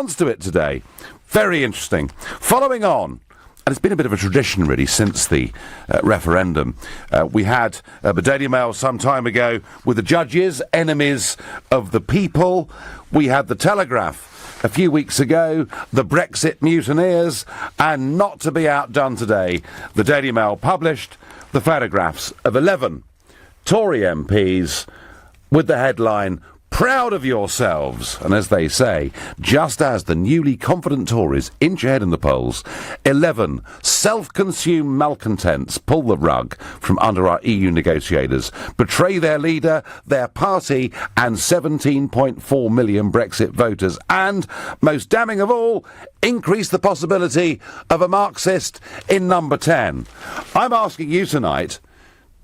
response to it today. Very interesting. Following on, and it's been a bit of a tradition, really, since the referendum. We had the Daily Mail some time ago with the judges, enemies of the people. We had the Telegraph a few weeks ago, the Brexit mutineers, and not to be outdone today, the Daily Mail published the photographs of 11 Tory MPs with the headline, "Proud of yourselves." And as they say, just as the newly confident Tories inch ahead in the polls, 11 self-consumed malcontents pull the rug from under our EU negotiators, betray their leader, their party, and 17.4 million Brexit voters, and, most damning of all, increase the possibility of a Marxist in number 10. I'm asking you tonight,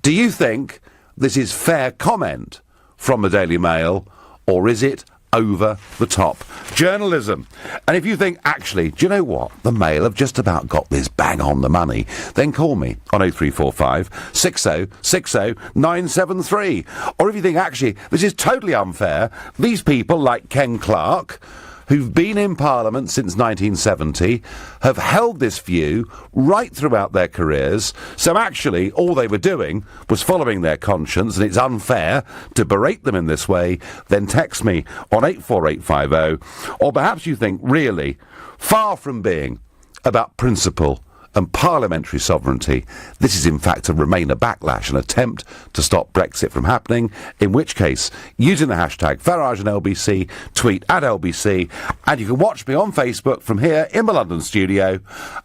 do you think this is fair comment from the Daily Mail, or is it over the top journalism? And if you think, actually, do you know what? The Mail have just about got this bang on the money, then call me on 0345 60 60 973. Or if you think, actually, this is totally unfair, these people like Ken Clarke, who've been in Parliament since 1970, have held this view right throughout their careers, so actually all they were doing was following their conscience, and it's unfair to berate them in this way, then text me on 84850. Or perhaps you think, really, far from being about principle and parliamentary sovereignty, this is in fact a Remainer backlash, an attempt to stop Brexit from happening, in which case, using the hashtag Farage and LBC, tweet at LBC, and you can watch me on Facebook from here in the London studio,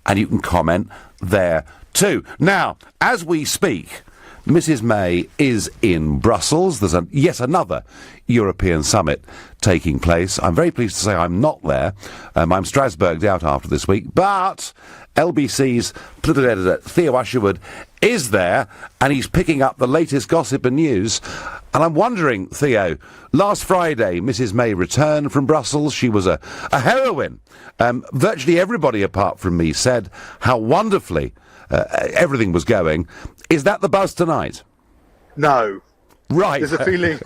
and you can comment there too. Now, as we speak, Mrs May is in Brussels. There's yet another European summit taking place. I'm very pleased to say I'm not there. I'm Strasbourged out after this week, but LBC's political editor Theo Usherwood is there, and he's picking up the latest gossip and news. And I'm wondering, Theo, last Friday Mrs May returned from Brussels. She was a heroine. Virtually everybody apart from me said how wonderfully everything was going. Is that the buzz tonight? No. Right. There's a feeling.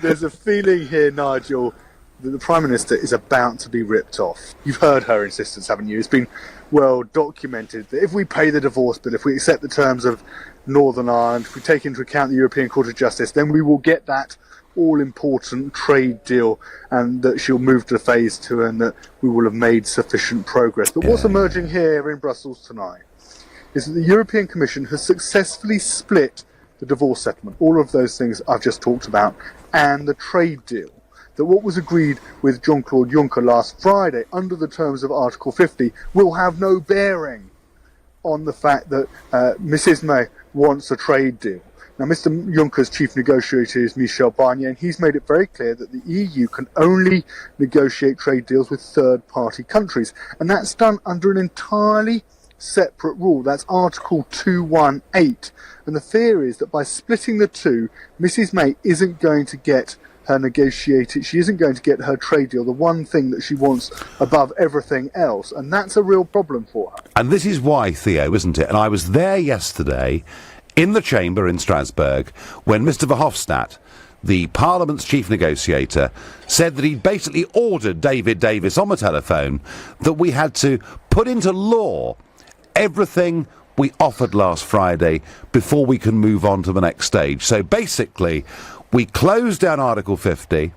There's a feeling here, Nigel, that the Prime Minister is about to be ripped off. You've heard her insistence, haven't you? It's been well documented that if we pay the divorce bill, if we accept the terms of Northern Ireland, if we take into account the European Court of Justice, then we will get that all-important trade deal, and that she'll move to phase 2, and that we will have made sufficient progress. But what's emerging here in Brussels tonight is that the European Commission has successfully split the divorce settlement, all of those things I've just talked about, and the trade deal. That what was agreed with Jean-Claude Juncker last Friday under the terms of Article 50 will have no bearing on the fact that Mrs May wants a trade deal. Now, Mr Juncker's chief negotiator is Michel Barnier, and he's made it very clear that the EU can only negotiate trade deals with third-party countries, and that's done under an entirely separate rule. That's Article 218. And the fear is that by splitting the two, Mrs May isn't going to get her she isn't going to get her trade deal, the one thing that she wants above everything else, and that's a real problem for her. And this is why, Theo, isn't it? And I was there yesterday in the chamber in Strasbourg when Mr Verhofstadt, the Parliament's chief negotiator, said that he'd basically ordered David Davis on the telephone that we had to put into law everything we offered last Friday before we can move on to the next stage. So basically, we close down Article 50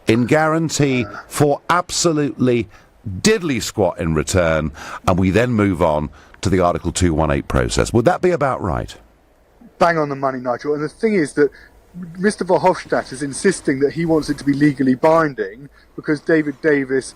in guarantee for absolutely diddly squat in return, and we then move on to the Article 218 process. Would that be about right? Bang on the money, Nigel. And the thing is that Mr Verhofstadt is insisting that he wants it to be legally binding because David Davis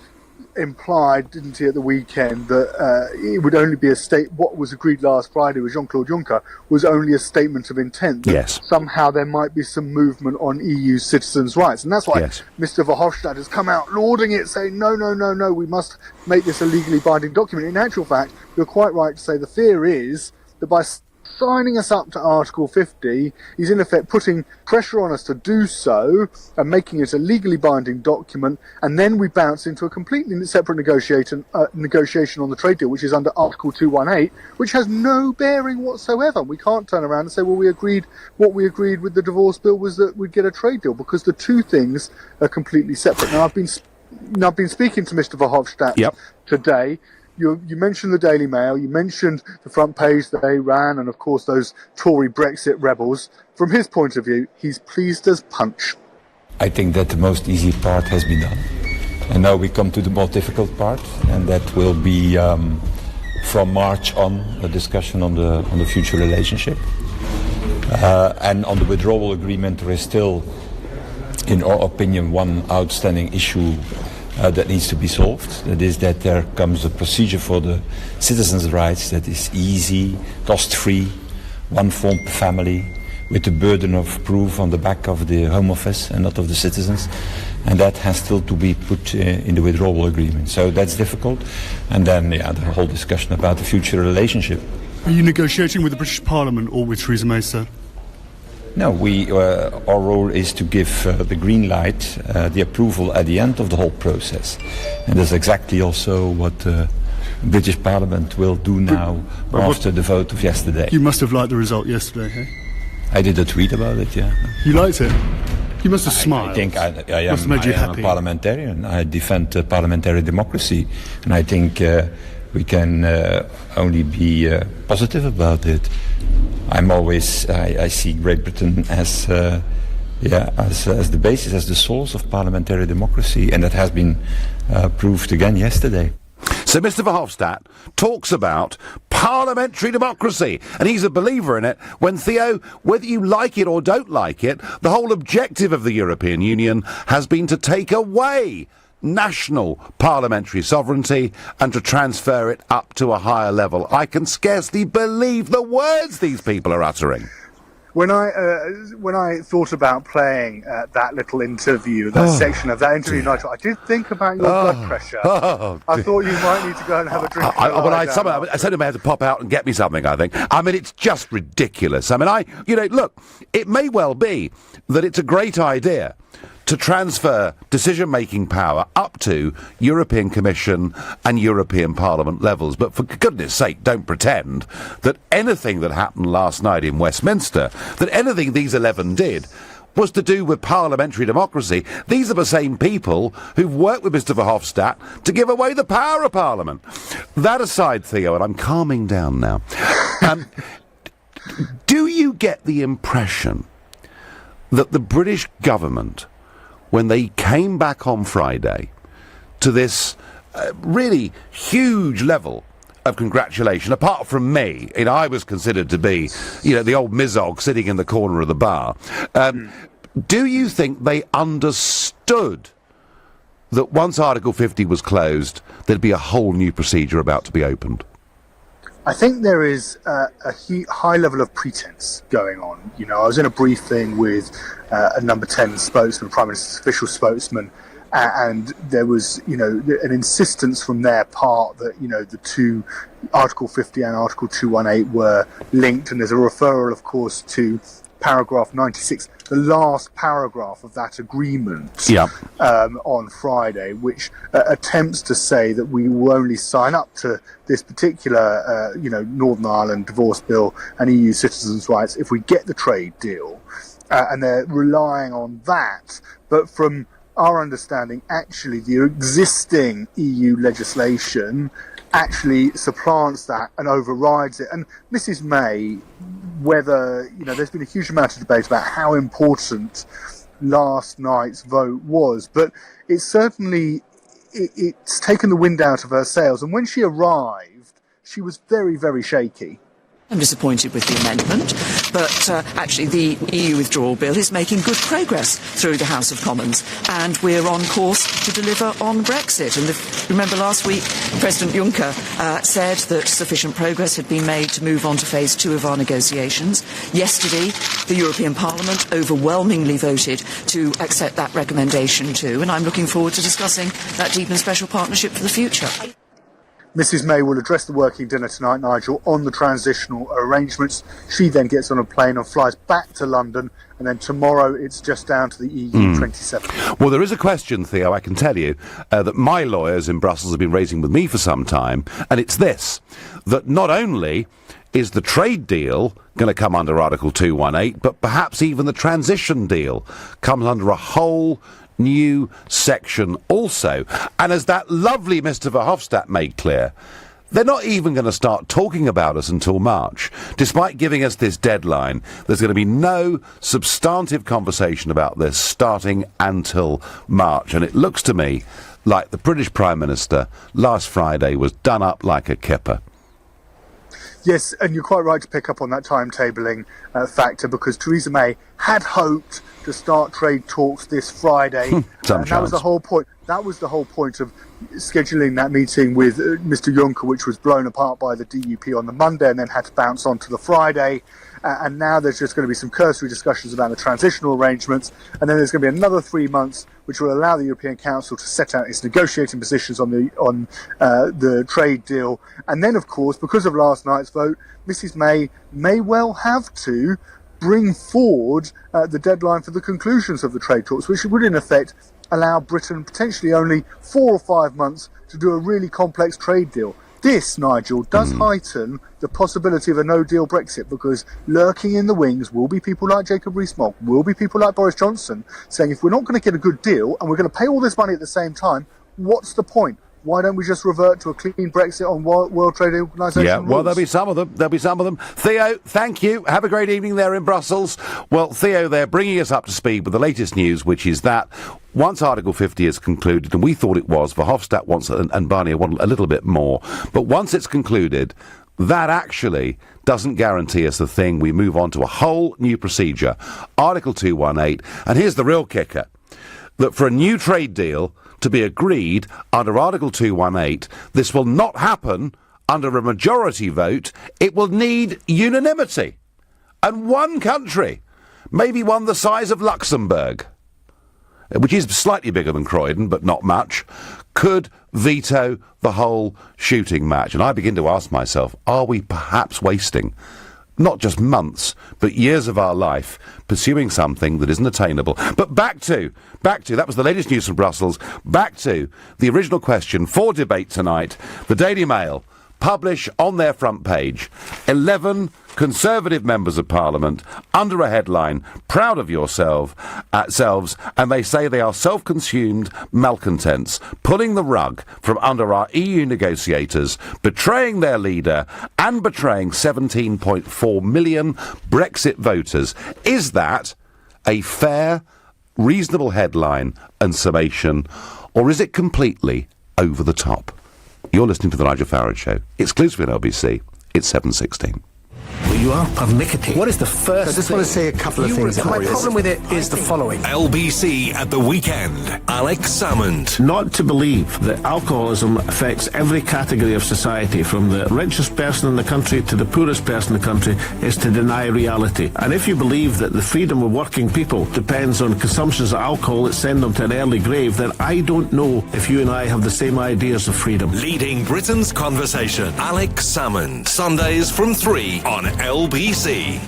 implied, didn't he, at the weekend, that it would only be what was agreed last Friday with Jean-Claude Juncker was only a statement of intent. Yes. Somehow there might be some movement on EU citizens' rights. And that's why Mr Verhofstadt has come out lauding it, saying, no, we must make this a legally binding document. In actual fact, you're quite right to say the fear is that by signing us up to Article 50. He's in effect putting pressure on us to do so and making it a legally binding document, and then we bounce into a completely separate negotiation on the trade deal, which is under Article 218, which has no bearing whatsoever. We can't turn around and say, well, what we agreed with the divorce bill was that we'd get a trade deal, because the two things are completely separate. Now, I've been speaking to Mr. Verhofstadt today. You mentioned the Daily Mail, you mentioned the front page that they ran, and of course those Tory Brexit rebels. From his point of view, he's pleased as punch. I think that the most easy part has been done. And now we come to the more difficult part, and that will be from March on a discussion on the future relationship. And on the withdrawal agreement, there is still, in our opinion, one outstanding issue that needs to be solved. That is that there comes a procedure for the citizens' rights that is easy, cost-free, one form per family, with the burden of proof on the back of the Home Office and not of the citizens. And that has still to be put in the withdrawal agreement. So that's difficult. And then, the whole discussion about the future relationship. Are you negotiating with the British Parliament or with Theresa May, sir? No, our role is to give the green light, the approval at the end of the whole process. And that's exactly also what the British Parliament will do now after the vote of yesterday. You must have liked the result yesterday, hey? I did a tweet about it, yeah. You liked it? You must have smiled. I think I am a parliamentarian. I defend parliamentary democracy. And I think we can only be positive about it. I see Great Britain as the basis, as the source of parliamentary democracy, and that has been proved again yesterday. So Mr. Verhofstadt talks about parliamentary democracy, and he's a believer in it, when, Theo, whether you like it or don't like it, the whole objective of the European Union has been to take away national parliamentary sovereignty and to transfer it up to a higher level. I can scarcely believe the words these people are uttering. When I thought about playing that little interview, that section of that interview, Nigel, I did think about your blood pressure. I thought you might need to go and have a drink. I said to him I had to pop out and get me something, I think. I mean, it's just ridiculous. I mean, look, it may well be that it's a great idea to transfer decision-making power up to European Commission and European Parliament levels. But for goodness sake, don't pretend that anything that happened last night in Westminster, that anything these 11 did, was to do with parliamentary democracy. These are the same people who've worked with Mr. Verhofstadt to give away the power of Parliament. That aside, Theo, and I'm calming down now, do you get the impression that the British government, when they came back on Friday to this really huge level of congratulation, apart from me, I was considered to be, the old Mizog sitting in the corner of the bar, do you think they understood that once Article 50 was closed, there'd be a whole new procedure about to be opened? I think there is a high level of pretense going on. I was in a briefing with a number 10 spokesman, Prime Minister's official spokesman, and there was, an insistence from their part that, the two, Article 50 and Article 218, were linked, and there's a referral, of course, to paragraph 96, the last paragraph of that agreement on Friday, which attempts to say that we will only sign up to this particular, Northern Ireland divorce bill and EU citizens' rights if we get the trade deal. And they're relying on that. But from our understanding, actually, the existing EU legislation actually supplants that and overrides it. And Mrs. May, whether, there's been a huge amount of debate about how important last night's vote was, but it's certainly, it's taken the wind out of her sails. And when she arrived, she was very, very shaky. I'm disappointed with the amendment, but actually the EU withdrawal bill is making good progress through the House of Commons, and we're on course to deliver on Brexit. And remember last week, President Juncker said that sufficient progress had been made to move on to phase 2 of our negotiations. Yesterday, the European Parliament overwhelmingly voted to accept that recommendation too, and I'm looking forward to discussing that deep and special partnership for the future. Mrs May will address the working dinner tonight, Nigel, on the transitional arrangements. She then gets on a plane and flies back to London, and then tomorrow it's just down to the EU 27. Well, there is a question, Theo, I can tell you, that my lawyers in Brussels have been raising with me for some time, and it's this, that not only is the trade deal going to come under Article 218, but perhaps even the transition deal comes under a whole new section also. And as that lovely Mr Verhofstadt made clear, they're not even going to start talking about us until March. Despite giving us this deadline, there's going to be no substantive conversation about this starting until March. And it looks to me like the British Prime Minister last Friday was done up like a kipper. Yes, and you're quite right to pick up on that timetabling factor, because Theresa May had hoped to start trade talks this Friday. That was the whole point. That was the whole point of scheduling that meeting with Mr Juncker, which was blown apart by the DUP on the Monday and then had to bounce on to the Friday. And now there's just going to be some cursory discussions about the transitional arrangements, and then there's going to be another 3 months which will allow the European Council to set out its negotiating positions on the trade deal. And then, of course, because of last night's vote, Mrs may well have to bring forward the deadline for the conclusions of the trade talks, which would in effect allow Britain potentially only 4 or 5 months to do a really complex trade deal. This, Nigel, does heighten the possibility of a no-deal Brexit, because lurking in the wings will be people like Jacob Rees-Mogg, will be people like Boris Johnson, saying if we're not going to get a good deal and we're going to pay all this money at the same time, what's the point? Why don't we just revert to a clean Brexit on World Trade Organisation rules? Well, there'll be some of them. Theo, thank you. Have a great evening there in Brussels. Well, Theo, they're bringing us up to speed with the latest news, which is that once Article 50 is concluded, and we thought it was, Verhofstadt wants and Barnier want a little bit more, but once it's concluded, that actually doesn't guarantee us the thing. We move on to a whole new procedure, Article 218, and here's the real kicker, that for a new trade deal to be agreed under Article 218, this will not happen under a majority vote. It will need unanimity. And one country, maybe one the size of Luxembourg, which is slightly bigger than Croydon, but not much, could veto the whole shooting match. And I begin to ask myself, are we perhaps wasting not just months, but years of our life pursuing something that isn't attainable? But back to, that was the latest news from Brussels, back to the original question for debate tonight. The Daily Mail publish on their front page 11 Conservative members of Parliament under a headline, proud of yourselves, and they say they are self-consumed malcontents, pulling the rug from under our EU negotiators, betraying their leader and betraying 17.4 million Brexit voters. Is that a fair, reasonable headline and summation, or is it completely over the top? You're listening to The Nigel Farage Show. Exclusively on LBC. It's 7:16. Well, you are pernickety. What is the first I just want to say a couple of things. My problem with it is the following. LBC at the weekend. Alex Salmond. Not to believe that alcoholism affects every category of society, from the richest person in the country to the poorest person in the country, is to deny reality. And if you believe that the freedom of working people depends on consumptions of alcohol that send them to an early grave, then I don't know if you and I have the same ideas of freedom. Leading Britain's conversation. Alex Salmond. Sundays from 3 on LBC.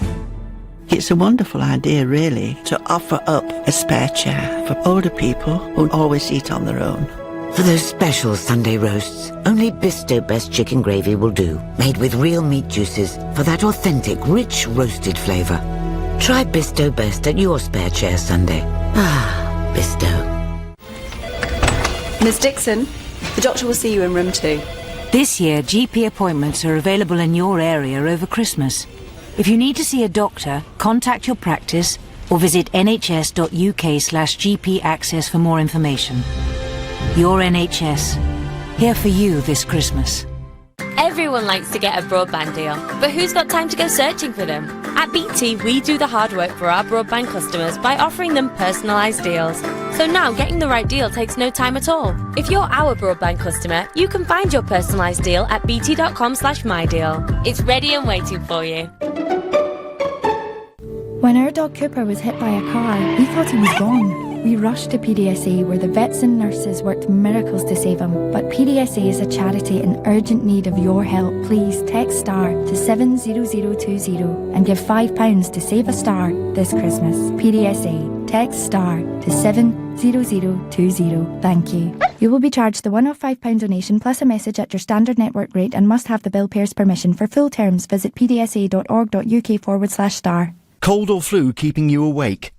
It's a wonderful idea, really, to offer up a spare chair for older people who always eat on their own. For those special Sunday roasts, only Bisto Best chicken gravy will do, made with real meat juices for that authentic, rich, roasted flavour. Try Bisto Best at your spare chair Sunday. Ah, Bisto. Miss Dixon, the doctor will see you in room 2. This year, GP appointments are available in your area over Christmas. If you need to see a doctor, contact your practice or visit nhs.uk/GP access for more information. Your NHS, here for you this Christmas. Everyone likes to get a broadband deal, but who's got time to go searching for them? At BT, we do the hard work for our broadband customers by offering them personalised deals. So now getting the right deal takes no time at all. If you're our broadband customer, you can find your personalised deal at bt.com/mydeal. It's ready and waiting for you. When our dog Cooper was hit by a car, we thought he was gone. We rushed to PDSA where the vets and nurses worked miracles to save him. But PDSA is a charity in urgent need of your help. Please text STAR to 70020 and give £5 to save a star this Christmas. PDSA. Text STAR to 70020. Thank you. You will be charged the one-off £5 donation plus a message at your standard network rate and must have the bill payer's permission. For full terms, visit pdsa.org.uk/star. Cold or flu keeping you awake?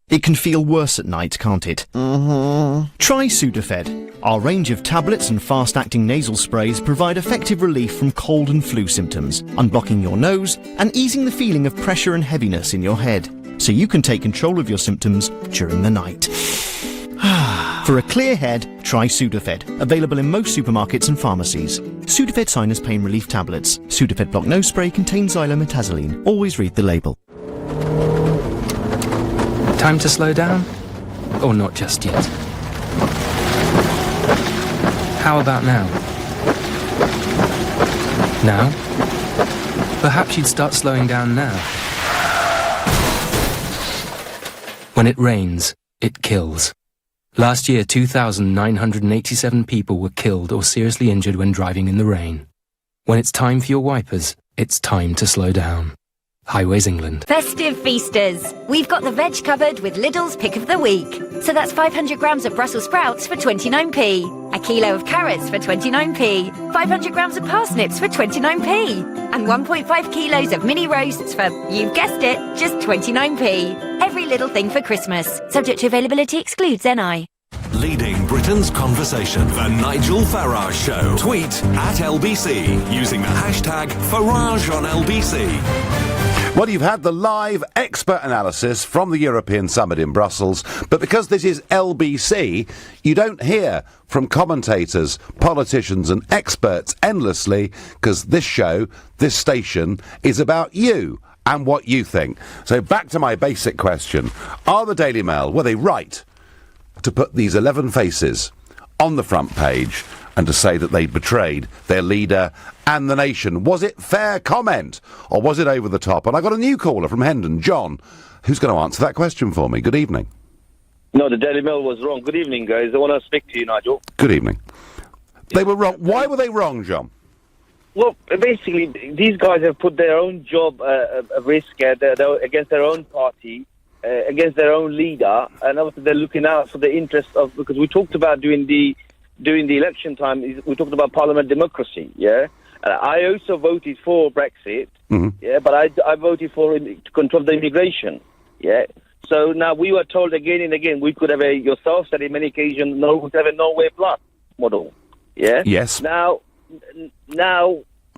It can feel worse at night, can't it? Try Sudafed. Our range of tablets and fast-acting nasal sprays provide effective relief from cold and flu symptoms, unblocking your nose and easing the feeling of pressure and heaviness in your head, so you can take control of your symptoms during the night. For a clear head, try Sudafed. Available in most supermarkets and pharmacies. Sudafed Sinus Pain Relief Tablets. Sudafed Block Nose Spray contains xylometazoline. Always read the label. Time to slow down? Or not just yet? How about now? Now? Perhaps you'd start slowing down now. When it rains, it kills. Last year, 2,987 people were killed or seriously injured when driving in the rain. When it's time for your wipers, it's time to slow down. Highways England. Festive feasters. We've got the veg covered with Lidl's Pick of the Week. So that's 500 grams of Brussels sprouts for 29p, a kilo of carrots for 29p, 500 grams of parsnips for 29p, and 1.5 kilos of mini roasts for, you've guessed it, just 29p. Every little thing for Christmas. Subject to availability, excludes NI. Leading Britain's conversation. The Nigel Farage Show. Tweet at LBC using the hashtag #FarageOnLBC. Well, you've had the live expert analysis from the European Summit in Brussels, but because this is LBC, you don't hear from commentators, politicians and experts endlessly, because this show, this station, is about you and what you think. So back to my basic question. Are the Daily Mail, were they right to put these 11 faces on the front page and to say that they'd betrayed their leader and the nation? Was it fair comment, or was it over the top? And I got a new caller from Hendon, John, who's going to answer that question for me. Good evening. No, the Daily Mail was wrong. Good evening, guys. I want to speak to you, Nigel. Good evening. They were wrong. Why were they wrong, John? Well, basically, these guys have put their own job at risk against their own party, against their own leader, and obviously they're looking out for the interests of, because we talked about during the election time, we talked about parliament democracy, yeah? I also voted for Brexit, yeah, but I voted for to control the immigration, yeah? So now we were told again and again, we could have yourself said in many occasions, no, we could have a Norway Plus model, yeah? Yes. Now,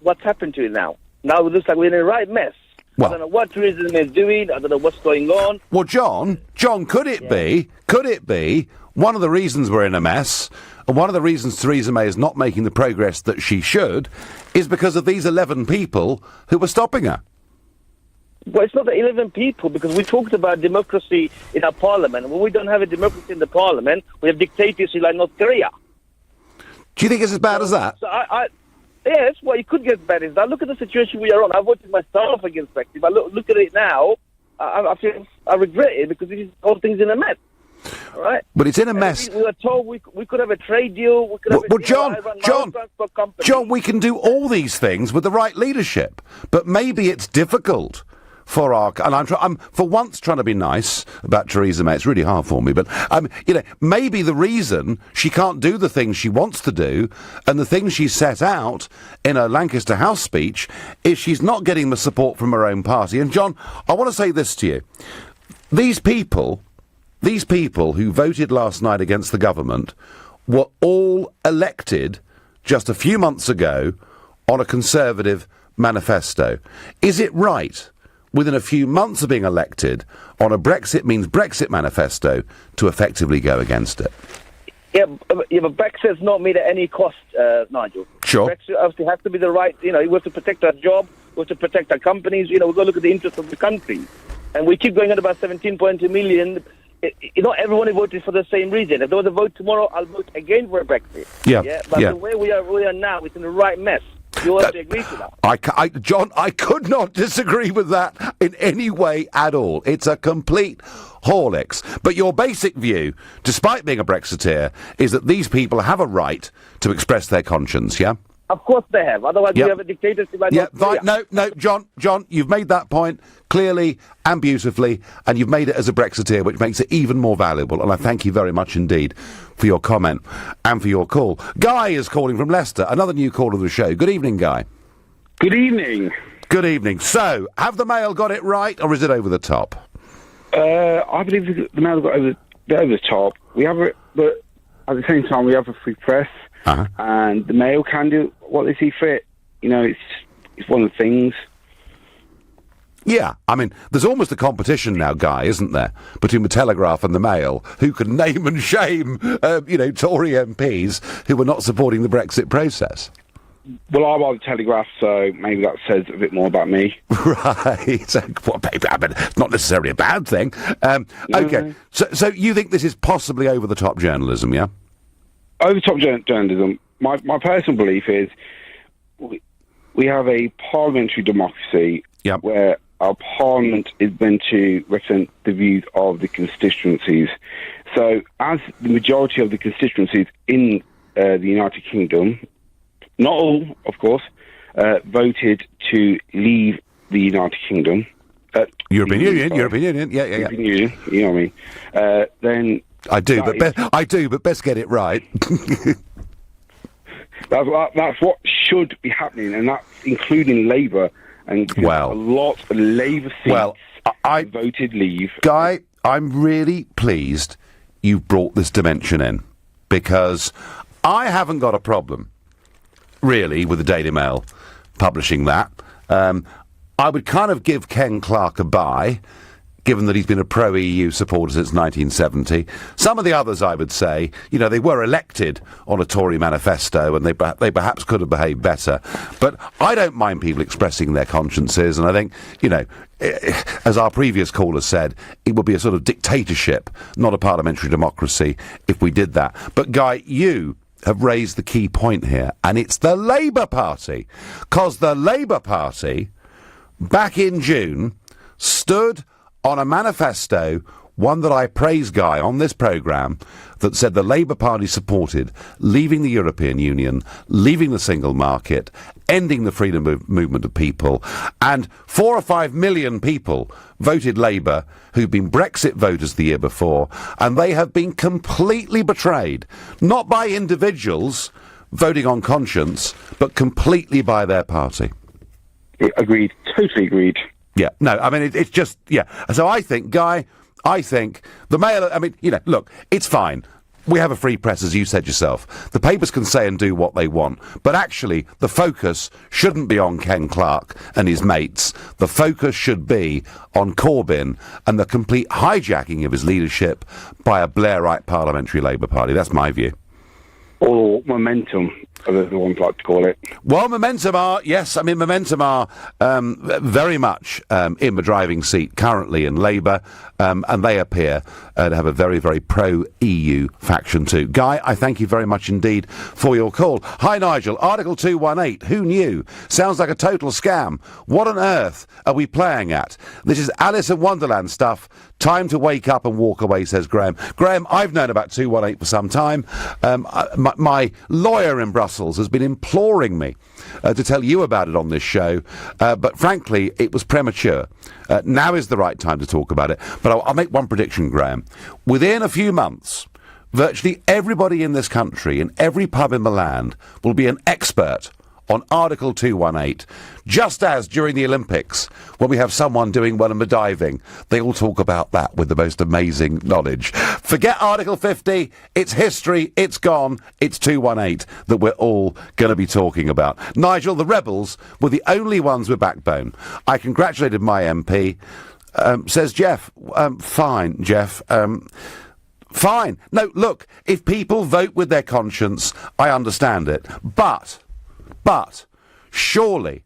what's happened to it now? Now it looks like we're in a right mess. Well, I don't know what tourism is doing. I don't know what's going on. Well, John, could it be one of the reasons we're in a mess, and one of the reasons Theresa May is not making the progress that she should, is because of these 11 people who were stopping her? Well, it's not the 11 people, because we talked about democracy in our parliament. When we don't have a democracy in the parliament, we have dictatorship like North Korea. Do you think it's as bad as that? So yes, well, it could get bad as that. Look at the situation we are on. I voted myself against Brexit. But look at it now. I regret it, because this whole thing's in a mess. All right? But it's in a mess. We were told we could have a trade deal. We could have John, we can do all these things with the right leadership. But maybe it's difficult for our... And I'm for once trying to be nice about Theresa May. It's really hard for me. But, maybe the reason she can't do the things she wants to do and the things she set out in her Lancaster House speech is she's not getting the support from her own party. And, John, I want to say this to you. These people who voted last night against the government were all elected just a few months ago on a Conservative manifesto. Is it right, within a few months of being elected, on a Brexit means Brexit manifesto, to effectively go against it? Yeah, but Brexit's not made at any cost, Nigel. Sure. Brexit obviously has to be the right, we have to protect our job, we have to protect our companies, we've got to look at the interests of the country. And we keep going on about 17.2 million. Not everyone voted for the same reason. If there was a vote tomorrow, I'll vote again for Brexit. Yeah. But the way we are now, it's in the right mess. You also agree to that? John, I could not disagree with that in any way at all. It's a complete Horlicks. But your basic view, despite being a Brexiteer, is that these people have a right to express their conscience, yeah? Of course they have. Otherwise, we have a dictatorship. No, John, you've made that point clearly and beautifully, and you've made it as a Brexiteer, which makes it even more valuable. And I thank you very much indeed for your comment and for your call. Guy is calling from Leicester, another new caller of the show. Good evening, Guy. Good evening. Good evening. So, have the Mail got it right, or is it over the top? I believe the Mail got over the top. We have it, but at the same time, we have a free press. And the Mail can do what they see fit. You know, it's one of the things. Yeah, I mean, there's almost a competition now, Guy, isn't there, between the Telegraph and the Mail, who can name and shame, Tory MPs who were not supporting the Brexit process. Well, I'm on the Telegraph, so maybe that says a bit more about me. Right. Well, maybe, I mean, it's not necessarily a bad thing. Okay, so you think this is possibly over-the-top journalism, yeah? Over-the-top journalism. My personal belief is we have a parliamentary democracy where our parliament is meant to represent the views of the constituencies. So as the majority of the constituencies in the United Kingdom, not all, of course, voted to leave the United Kingdom. European Union, yeah. European Union, you know what I mean. Then... I do, but best get it right. That's what should be happening, and that's including Labour. And a lot of Labour seats voted leave. Guy, I'm really pleased you brought this dimension in, because I haven't got a problem, really, with the Daily Mail publishing that. I would kind of give Ken Clarke a bye, given that he's been a pro-EU supporter since 1970. Some of the others, I would say, they were elected on a Tory manifesto, and they perhaps could have behaved better. But I don't mind people expressing their consciences, and I think, as our previous caller said, it would be a sort of dictatorship, not a parliamentary democracy, if we did that. But, Guy, you have raised the key point here, and it's the Labour Party. 'Cause the Labour Party, back in June, stood on a manifesto, one that I praise, Guy, on this programme, that said the Labour Party supported leaving the European Union, leaving the single market, ending the freedom movement of people, and 4 or 5 million people voted Labour who'd been Brexit voters the year before, and they have been completely betrayed, not by individuals voting on conscience, but completely by their party. Agreed. Totally agreed. Yeah, no, I mean, it's just, So I think, Guy, the Mail, look, it's fine. We have a free press, as you said yourself. The papers can say and do what they want. But actually, the focus shouldn't be on Ken Clarke and his mates. The focus should be on Corbyn and the complete hijacking of his leadership by a Blairite parliamentary Labour Party. That's my view. Or momentum, as the ones like to call it. Well, Momentum are very much in the driving seat currently in Labour, and they appear to have a very, very pro-EU faction too. Guy, I thank you very much indeed for your call. Hi, Nigel. Article 218, who knew? Sounds like a total scam. What on earth are we playing at? This is Alice in Wonderland stuff. Time to wake up and walk away, says Graham. Graham, I've known about 218 for some time. My lawyer in Brussels has been imploring me to tell you about it on this show, but frankly, it was premature. Now is the right time to talk about it. But I'll make one prediction, Graham. Within a few months, virtually everybody in this country, in every pub in the land, will be an expert on Article 218, just as during the Olympics, when we have someone doing well in the diving, they all talk about that with the most amazing knowledge. Forget Article 50, it's history, it's gone, it's 218 that we're all going to be talking about. Nigel, the rebels were the only ones with backbone. I congratulated my MP, says Jeff. Fine, Jeff. Fine. No, look, if people vote with their conscience, I understand it. But, surely,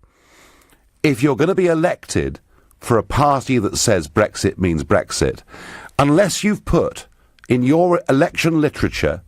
if you're going to be elected for a party that says Brexit means Brexit, unless you've put in your election literature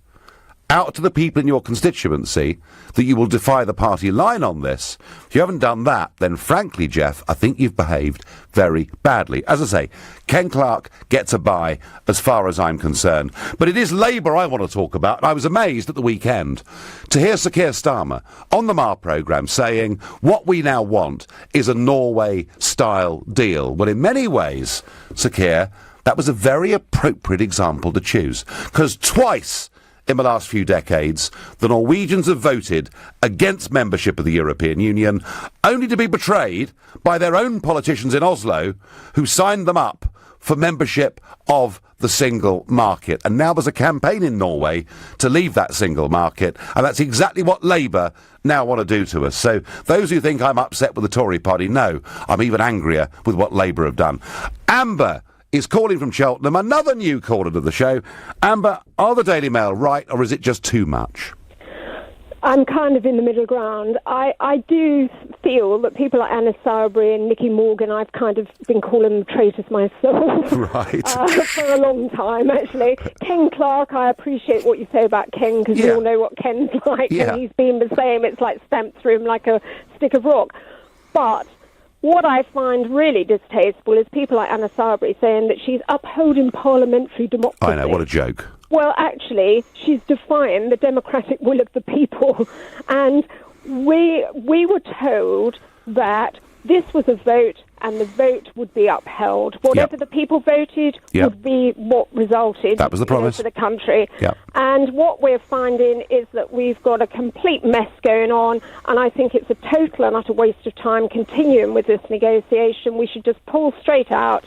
out to the people in your constituency that you will defy the party line on this. If you haven't done that, then frankly, Jeff, I think you've behaved very badly. As I say, Ken Clarke gets a bye as far as I'm concerned. But it is Labour I want to talk about. I was amazed at the weekend to hear Sir Keir Starmer on the Mar programme saying what we now want is a Norway-style deal. Well, in many ways, Sir Keir, that was a very appropriate example to choose. Because twice in the last few decades, the Norwegians have voted against membership of the European Union, only to be betrayed by their own politicians in Oslo, who signed them up for membership of the single market. And now there's a campaign in Norway to leave that single market, and that's exactly what Labour now want to do to us. So those who think I'm upset with the Tory party, no, I'm even angrier with what Labour have done. Amber is calling from Cheltenham, another new caller to the show. Amber, are the Daily Mail right, or is it just too much? I'm kind of in the middle ground. I do feel that people like Anna Sowerby and Nicky Morgan, I've kind of been calling them traitors myself. Right. For a long time, actually. Ken Clarke, I appreciate what you say about Ken, because we all know what Ken's like, and he's been the same. It's like stamped through him like a stick of rock. But what I find really distasteful is people like Anna Sowerby saying that she's upholding parliamentary democracy. I know, what a joke. Well, actually, she's defying the democratic will of the people. And we were told that this was a vote and the vote would be upheld. Whatever the people voted would be what resulted. That was the promise. For the country. Yep. And what we're finding is that we've got a complete mess going on, and I think it's a total and utter waste of time continuing with this negotiation. We should just pull straight out.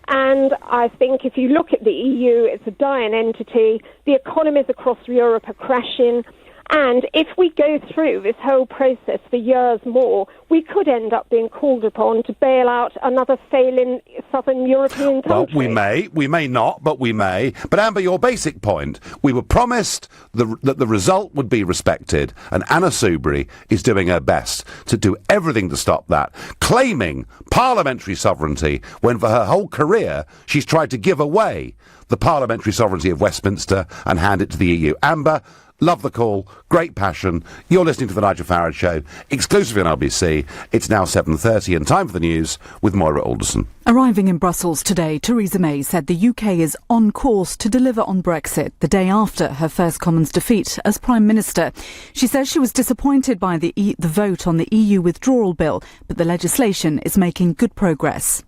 And I think if you look at the EU, it's a dying entity. The economies across Europe are crashing. And if we go through this whole process for years more, we could end up being called upon to bail out another failing southern European country. Well, we may not, but we may. But Amber, your basic point, we were promised that the result would be respected, and Anna Sowerby is doing her best to do everything to stop that, claiming parliamentary sovereignty when for her whole career she's tried to give away the parliamentary sovereignty of Westminster and hand it to the EU. Amber, love the call, great passion. You're listening to The Nigel Farage Show, exclusively on LBC. It's now 7:30 and time for the news with Moira Alderson. Arriving in Brussels today, Theresa May said the UK is on course to deliver on Brexit the day after her first Commons defeat as Prime Minister. She says she was disappointed by the vote on the EU withdrawal bill, but the legislation is making good progress.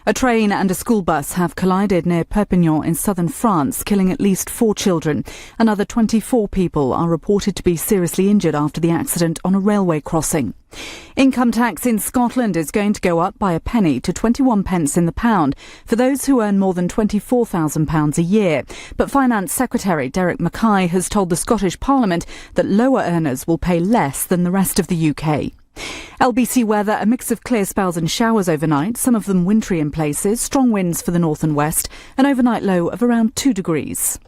A train and a school bus have collided near Perpignan in southern France, killing at least 4 children. Another 24 people are reported to be seriously injured after the accident on a railway crossing. Income tax in Scotland is going to go up by a penny to 21 pence in the pound for those who earn more than £24,000 a year. But Finance Secretary Derek Mackay has told the Scottish Parliament that lower earners will pay less than the rest of the UK. LBC weather, a mix of clear spells and showers overnight, some of them wintry in places, strong winds for the north and west, an overnight low of around 2 degrees.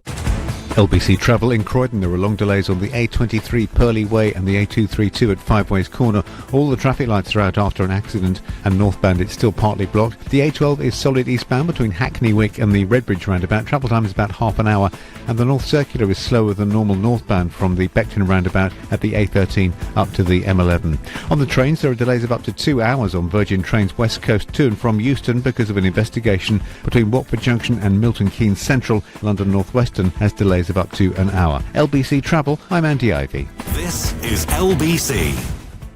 LBC travel in Croydon. There are long delays on the A23 Purley Way and the A232 at Five Ways Corner. All the traffic lights are out after an accident, and northbound it's still partly blocked. The A12 is solid eastbound between Hackney Wick and the Redbridge roundabout. Travel time is about half an hour, and the North Circular is slower than normal northbound from the Beckton roundabout at the A13 up to the M11. On the trains, there are delays of up to 2 hours on Virgin Trains West Coast to and from Euston because of an investigation between Watford Junction and Milton Keynes Central. London North Western has delays of up to an hour. LBC Travel, I'm Andy Ivy. This is LBC.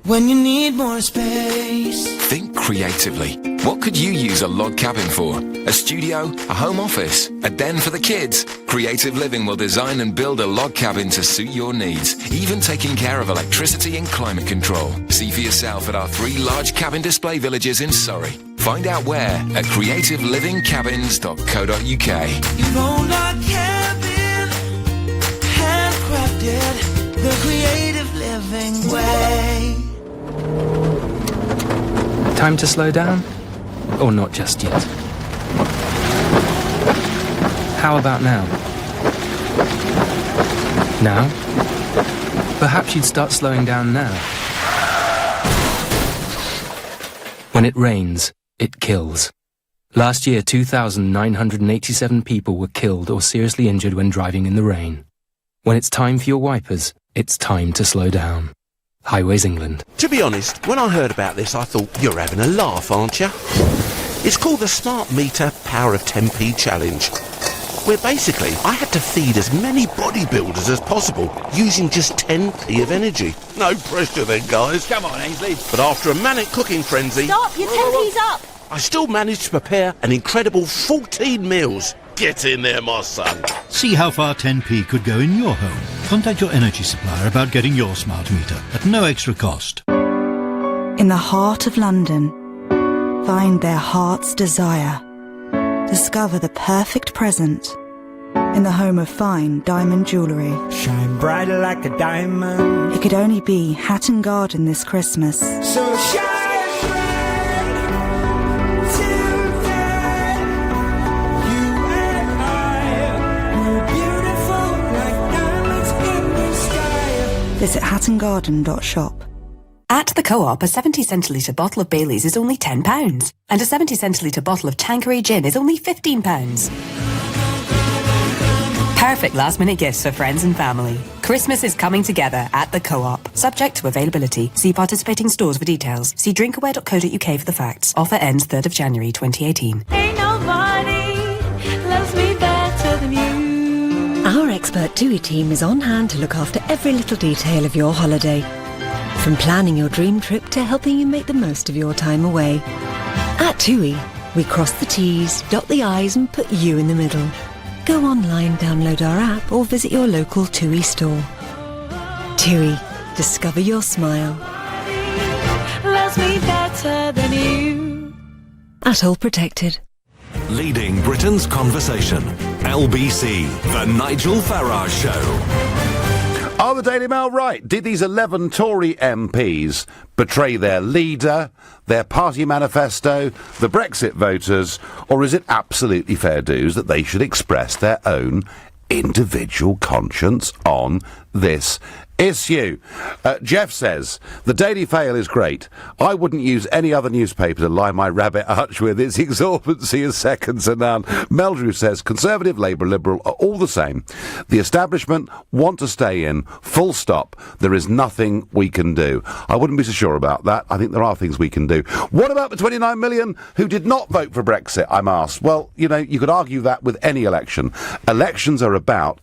When you need more space. Think creatively. What could you use a log cabin for? A studio? A home office? A den for the kids? Creative Living will design and build a log cabin to suit your needs, even taking care of electricity and climate control. See for yourself at our 3 large cabin display villages in Surrey. Find out where at creativelivingcabins.co.uk. You own a cabin, handcrafted, the creative living way. Time to slow down? Or not just yet? How about now? Now? Perhaps you'd start slowing down now. When it rains, it kills. Last year, 2,987 people were killed or seriously injured when driving in the rain. When it's time for your wipers, it's time to slow down. Highways England. To be honest, when I heard about this, I thought, you're having a laugh, aren't you? It's called the Smart Meter Power of 10p Challenge, where basically I had to feed as many bodybuilders as possible using just 10p of energy. No pressure then, guys. Come on, Ainsley. But after a manic cooking frenzy... Stop! Your 10p's up! I still managed to prepare an incredible 14 meals. Get in there, my son. See how far 10p could go in your home. Contact your energy supplier about getting your smart meter at no extra cost. In the heart of London, find their heart's desire. Discover the perfect present in the home of fine diamond jewellery. Shine brighter like a diamond. It could only be Hatton Garden this Christmas. So shine. Visit hattongarden.shop. At the Co-op, a 70 centilitre bottle of Baileys is only £10, and a 70 centilitre bottle of Tanqueray gin is only £15. Perfect last-minute gifts for friends and family. Christmas is coming together at the Co-op. Subject to availability. See participating stores for details. See drinkaware.co.uk for the facts. Offer ends 3rd of January 2018. Ain't nobody loves me better than you. Our expert TUI team is on hand to look after every little detail of your holiday. From planning your dream trip to helping you make the most of your time away. At TUI, we cross the T's, dot the I's and put you in the middle. Go online, download our app or visit your local TUI store. TUI, discover your smile. Loves me better than you. At all protected. Leading Britain's conversation. LBC, The Nigel Farage Show. Are the Daily Mail right? Did these 11 Tory MPs betray their leader, their party manifesto, the Brexit voters, or is it absolutely fair dues that they should express their own individual conscience on this issue? Jeff says, the Daily Fail is great. I wouldn't use any other newspaper to lie my rabbit hutch with. Its exorbitancy is second to none. Meldrew says, Conservative, Labour, Liberal are all the same. The establishment want to stay in, full stop. There is nothing we can do. I wouldn't be so sure about that. I think there are things we can do. What about the 29 million who did not vote for Brexit, I'm asked? Well, you know, you could argue that with any election. Elections are about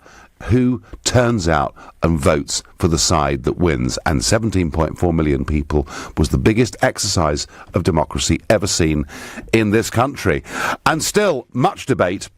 who turns out and votes for the side that wins, and 17.4 million people was the biggest exercise of democracy ever seen in this country. And still much debate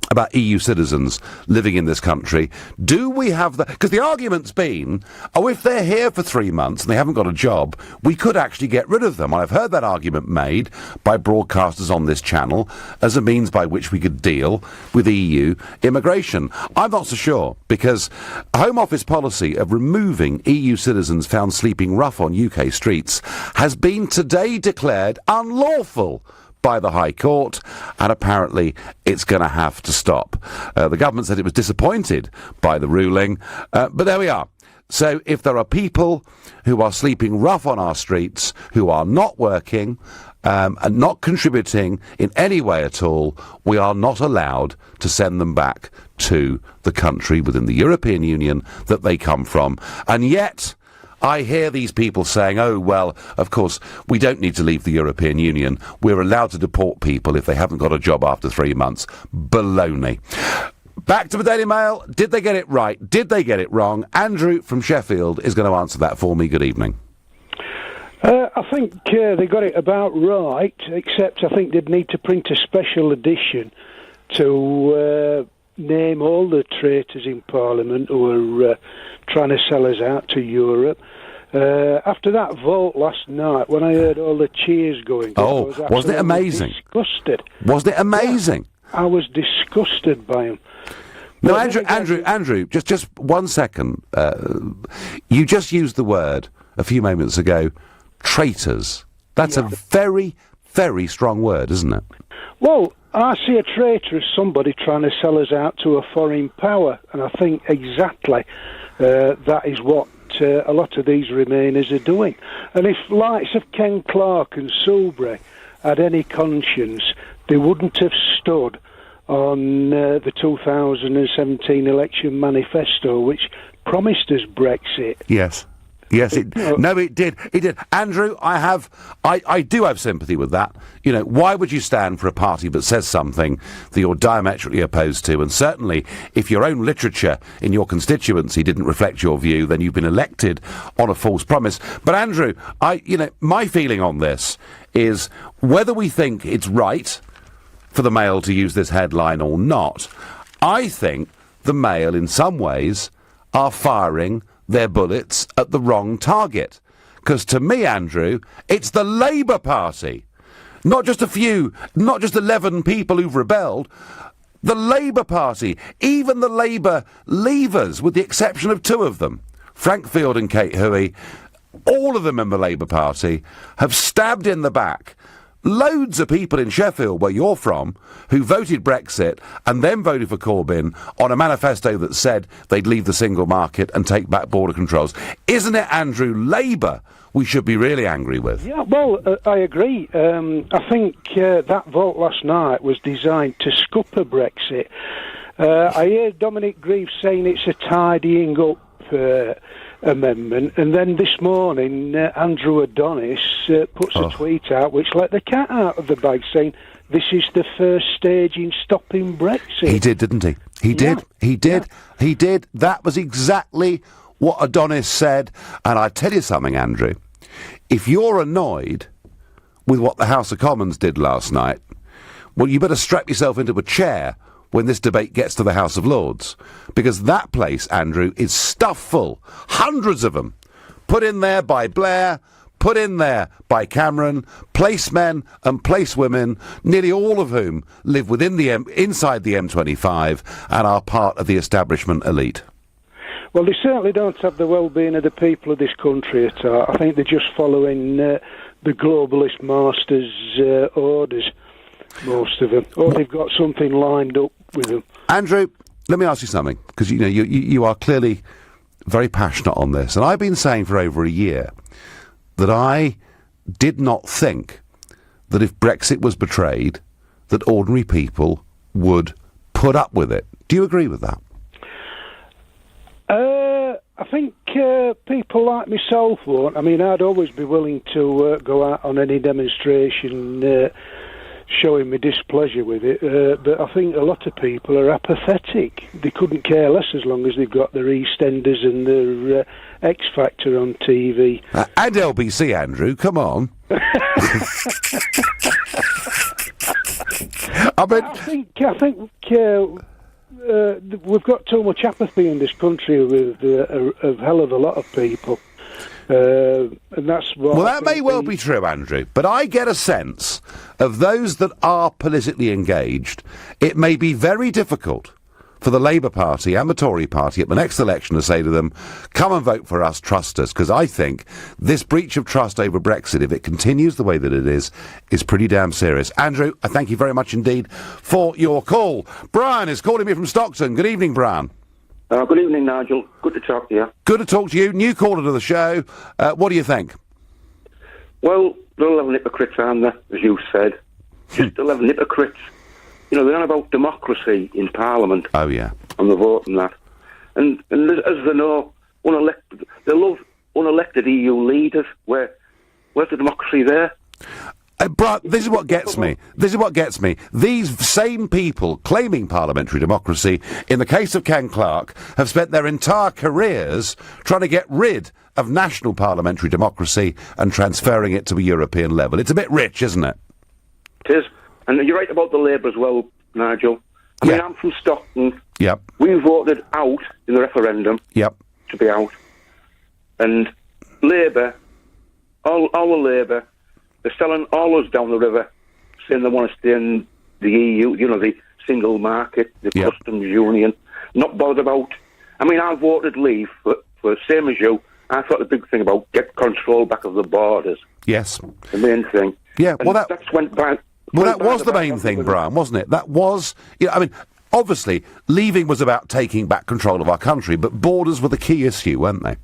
about EU citizens living in this country. Do we have the... Because the argument's been, oh, if they're here for 3 months and they haven't got a job, we could actually get rid of them. I've heard that argument made by broadcasters on this channel as a means by which we could deal with EU immigration. I'm not so sure, because a Home Office policy of removing EU citizens found sleeping rough on UK streets has been today declared unlawful by the High Court, and apparently it's going to have to stop. The government said it was disappointed by the ruling, but there we are. So if there are people who are sleeping rough on our streets, who are not working and not contributing in any way at all, we are not allowed to send them back to the country within the European Union that they come from. And yet I hear these people saying, oh, well, of course, we don't need to leave the European Union. We're allowed to deport people if they haven't got a job after 3 months. Baloney. Back to the Daily Mail. Did they get it right? Did they get it wrong? Andrew from Sheffield is going to answer that for me. Good evening. I think they got it about right, except I think they'd need to print a special edition to name all the traitors in Parliament who are trying to sell us out to Europe. After that vote last night, when I heard all the cheers going, wasn't it amazing? Disgusted. Wasn't it amazing? Yeah, I was disgusted by him. No, Andrew, just 1 second. You just used the word a few moments ago, traitors. That's a very, very strong word, isn't it? Well, I see a traitor as somebody trying to sell us out to a foreign power, and I think exactly that is what a lot of these Remainers are doing. And if likes of Ken Clarke and Soulbury had any conscience, they wouldn't have stood on the 2017 election manifesto, which promised us Brexit. Yes. Yes, it did. It did. Andrew, I do have sympathy with that. You know, why would you stand for a party that says something that you're diametrically opposed to? And certainly, if your own literature in your constituency didn't reflect your view, then you've been elected on a false promise. But Andrew, my feeling on this is whether we think it's right for the Mail to use this headline or not, I think the Mail, in some ways, are firing their bullets at the wrong target. Because to me, Andrew, it's the Labour Party. Not just 11 people who've rebelled. The Labour Party. Even the Labour leavers, with the exception of 2 of them, Frank Field and Kate Hoey, all of them in the Labour Party, have stabbed in the back loads of people in Sheffield, where you're from, who voted Brexit and then voted for Corbyn on a manifesto that said they'd leave the single market and take back border controls. Isn't it, Andrew, Labour we should be really angry with? Yeah, well, I agree. I think that vote last night was designed to scupper Brexit. I hear Dominic Grieve saying it's a tidying up amendment, and then this morning Andrew Adonis puts a tweet out which let the cat out of the bag, saying this is the first stage in stopping Brexit. He did, didn't he? He did. That was exactly what Adonis said. And I tell you something, Andrew, if you're annoyed with what the House of Commons did last night, well, you better strap yourself into a chair when this debate gets to the House of Lords. Because that place, Andrew, is stuffed full. Hundreds of them. Put in there by Blair, put in there by Cameron, placemen and placewomen, nearly all of whom live within inside the M25 and are part of the establishment elite. Well, they certainly don't have the well-being of the people of this country at all. I think they're just following the globalist masters' orders, most of them. Or they've got something lined up with them. Andrew, let me ask you something, because you are clearly very passionate on this, and I've been saying for over a year that I did not think that if Brexit was betrayed, that ordinary people would put up with it. Do you agree with that? I think people like myself won't. I mean, I'd always be willing to go out on any demonstration showing me displeasure with it, but I think a lot of people are apathetic. They couldn't care less as long as they've got their EastEnders and their X Factor on TV. And LBC, Andrew, come on. I think we've got too much apathy in this country with a hell of a lot of people. And that's what. Well, that may well be true, Andrew, but I get a sense of those that are politically engaged, it may be very difficult for the Labour Party and the Tory Party at the next election to say to them, come and vote for us, trust us, because I think this breach of trust over Brexit, if it continues the way that it is pretty damn serious. Andrew, I thank you very much indeed for your call. Brian is calling me from Stockton. Good evening, Brian. Good evening, Nigel. Good to talk to you. Good to talk to you. New caller to the show. What do you think? Well, they're 11 hypocrites, aren't they, as you said? Just 11 hypocrites. You know, they're on about democracy in Parliament. Oh, yeah. And the vote and that. And as they know, they love unelected EU leaders. Where's the democracy there? But this is what gets me. These same people claiming parliamentary democracy, in the case of Ken Clarke, have spent their entire careers trying to get rid of national parliamentary democracy and transferring it to a European level. It's a bit rich, isn't it? It is. And you're right about the Labour as well, Nigel. I mean, I'm from Stockton. Yep. We voted out in the referendum. Yep. To be out. And Labour, all the Labour, they're selling all us down the river, saying they want to stay in the EU, you know, the single market, the customs union. Not bothered about. I mean, I voted Leave for same as you. I thought the big thing about get control back of the borders. Yes. The main thing. Yeah, well, that's went back. Well, that was the main thing, Brian, wasn't it? That was, I mean, obviously, leaving was about taking back control of our country, but borders were the key issue, weren't they?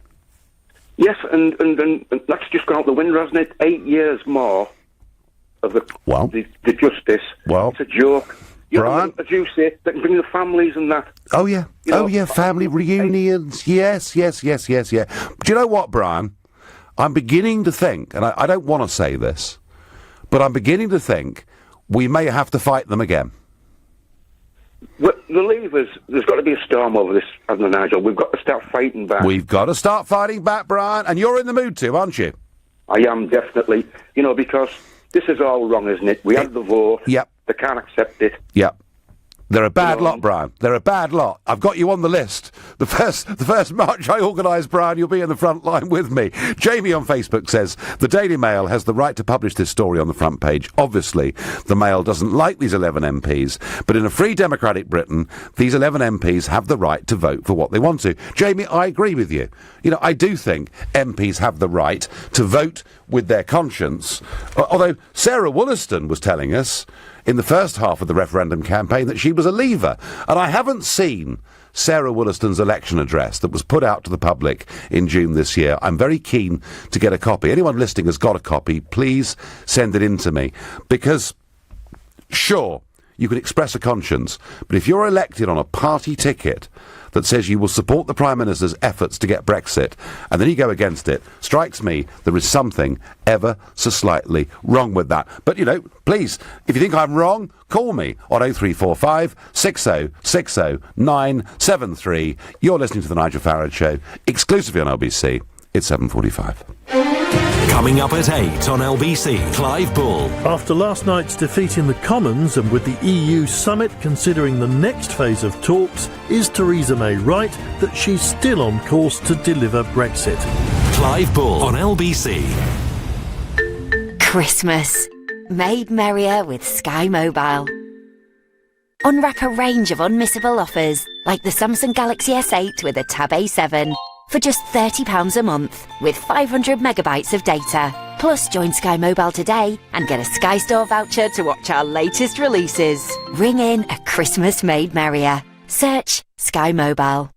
Yes, and that's just gone out the window, hasn't it? 8 years more of the justice. Well, it's a joke. Brian? As you say, they can bring the families and that. Oh, yeah. Family reunions. Yes. Do you know what, Brian? I'm beginning to think, and I don't want to say this, but I'm beginning to think we may have to fight them again. Well, the Leavers, there's got to be a storm over this, hasn't there, Nigel? We've got to start fighting back. We've got to start fighting back, Brian, and you're in the mood to, aren't you? I am, definitely. Because this is all wrong, isn't it? We had the vote. Yep. They can't accept it. Yep. They're a bad lot, Brian. They're a bad lot. I've got you on the list. The first march I organise, Brian, you'll be in the front line with me. Jamie on Facebook says, the Daily Mail has the right to publish this story on the front page. Obviously, the Mail doesn't like these 11 MPs, but in a free democratic Britain, these 11 MPs have the right to vote for what they want to. Jamie, I agree with you. I do think MPs have the right to vote with their conscience, although Sarah Wollaston was telling us in the first half of the referendum campaign that she was a Leaver. And I haven't seen Sarah Wollaston's election address that was put out to the public in June this year. I'm very keen to get a copy. Anyone listening has got a copy, please send it in to me. Because, sure, you can express a conscience, but if you're elected on a party ticket that says you will support the Prime Minister's efforts to get Brexit, and then you go against it, strikes me there is something ever so slightly wrong with that. But, please, if you think I'm wrong, call me on 0345 6060 973. You're listening to The Nigel Farage Show, exclusively on LBC. It's 7:45. Coming up at 8 on LBC, Clive Bull. After last night's defeat in the Commons and with the EU summit considering the next phase of talks, is Theresa May right that she's still on course to deliver Brexit? Clive Bull on LBC. Christmas. Made merrier with Sky Mobile. Unwrap a range of unmissable offers, like the Samsung Galaxy S8 with a Tab A7. For just £30 a month, with 500 megabytes of data. Plus, join Sky Mobile today and get a Sky Store voucher to watch our latest releases. Ring in a Christmas made merrier. Search Sky Mobile.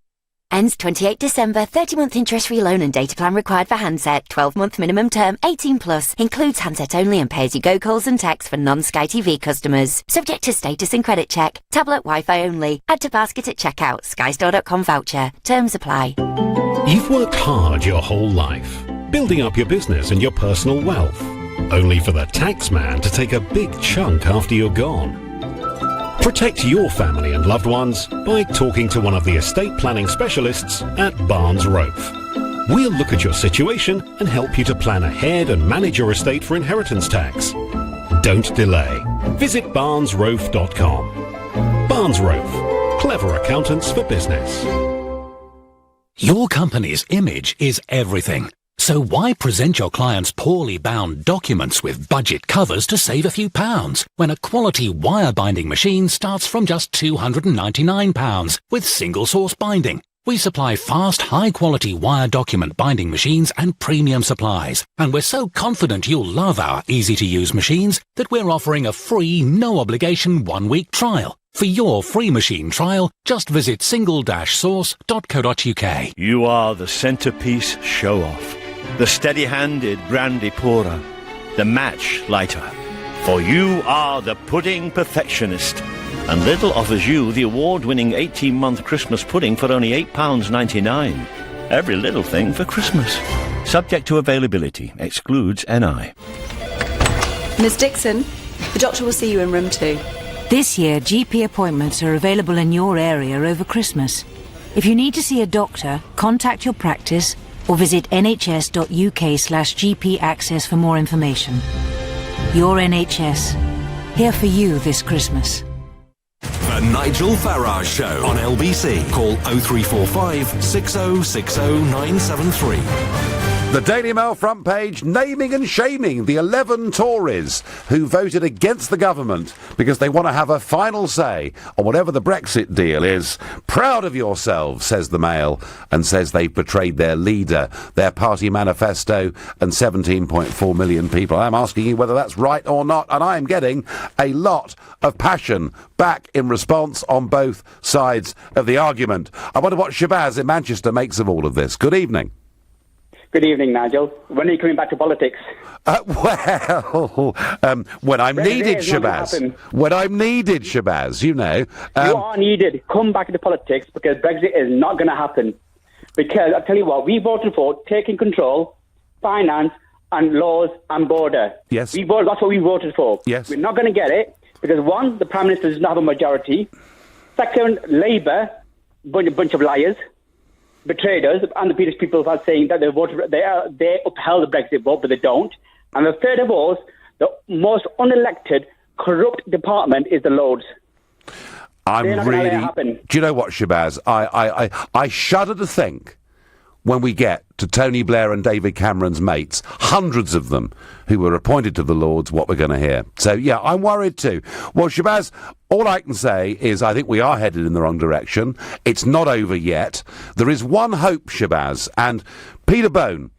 Ends 28 December, 30-month interest-free loan and data plan required for handset, 12-month minimum term, 18+, includes handset only and pay-as-you-go calls and texts for non-Sky TV customers. Subject to status and credit check. Tablet Wi-Fi only. Add to basket at checkout. skystore.com voucher. Terms apply. You've worked hard your whole life, building up your business and your personal wealth, only for the tax man to take a big chunk after you're gone. Protect your family and loved ones by talking to one of the estate planning specialists at Barnes Rofe. We'll look at your situation and help you to plan ahead and manage your estate for inheritance tax. Don't delay. Visit barnesrofe.com. Barnes Rofe. Clever accountants for business. Your company's image is everything. So why present your clients poorly bound documents with budget covers to save a few pounds when a quality wire binding machine starts from just £299 with single source binding? We supply fast, high-quality wire document binding machines and premium supplies, and we're so confident you'll love our easy-to-use machines that we're offering a free, no-obligation one-week trial. For your free machine trial, just visit single-source.co.uk. You are the centrepiece show-off, the steady-handed brandy pourer, the match lighter. For you are the pudding perfectionist. And Lidl offers you the award-winning 18-month Christmas pudding for only £8.99. Every little thing for Christmas. Subject to availability. Excludes NI. Miss Dixon, the doctor will see you in room 2. This year, GP appointments are available in your area over Christmas. If you need to see a doctor, contact your practice or visit nhs.uk/GP access for more information. Your NHS, here for you this Christmas. The Nigel Farage Show on LBC. Call 0345 6060 973. The Daily Mail front page naming and shaming the 11 Tories who voted against the government because they want to have a final say on whatever the Brexit deal is. Proud of yourselves, says the Mail, and says they've betrayed their leader, their party manifesto, and 17.4 million people. I'm asking you whether that's right or not, and I am getting a lot of passion back in response on both sides of the argument. I wonder what Shabazz in Manchester makes of all of this. Good evening. Good evening, Nigel. When are you coming back to politics? When I'm needed, Shabazz. When I'm needed, Shabazz, you know. You are needed. Come back into politics because Brexit is not going to happen. Because I'll tell you what, we voted for taking control, finance, and laws and border. Yes. That's what we voted for. Yes. We're not going to get it because, one, the Prime Minister does not have a majority. Second, Labour, bunch of liars, betrayed us, and the British people are saying that they upheld the Brexit vote, but they don't. And the third of all, the most unelected, corrupt department is the Lords. Do you know what, Shabazz? I shudder to think when we get to Tony Blair and David Cameron's mates, hundreds of them who were appointed to the Lords, what we're going to hear. So, yeah, I'm worried too. Well, Shabazz, all I can say is I think we are headed in the wrong direction. It's not over yet. There is one hope, Shabazz, and Peter Bone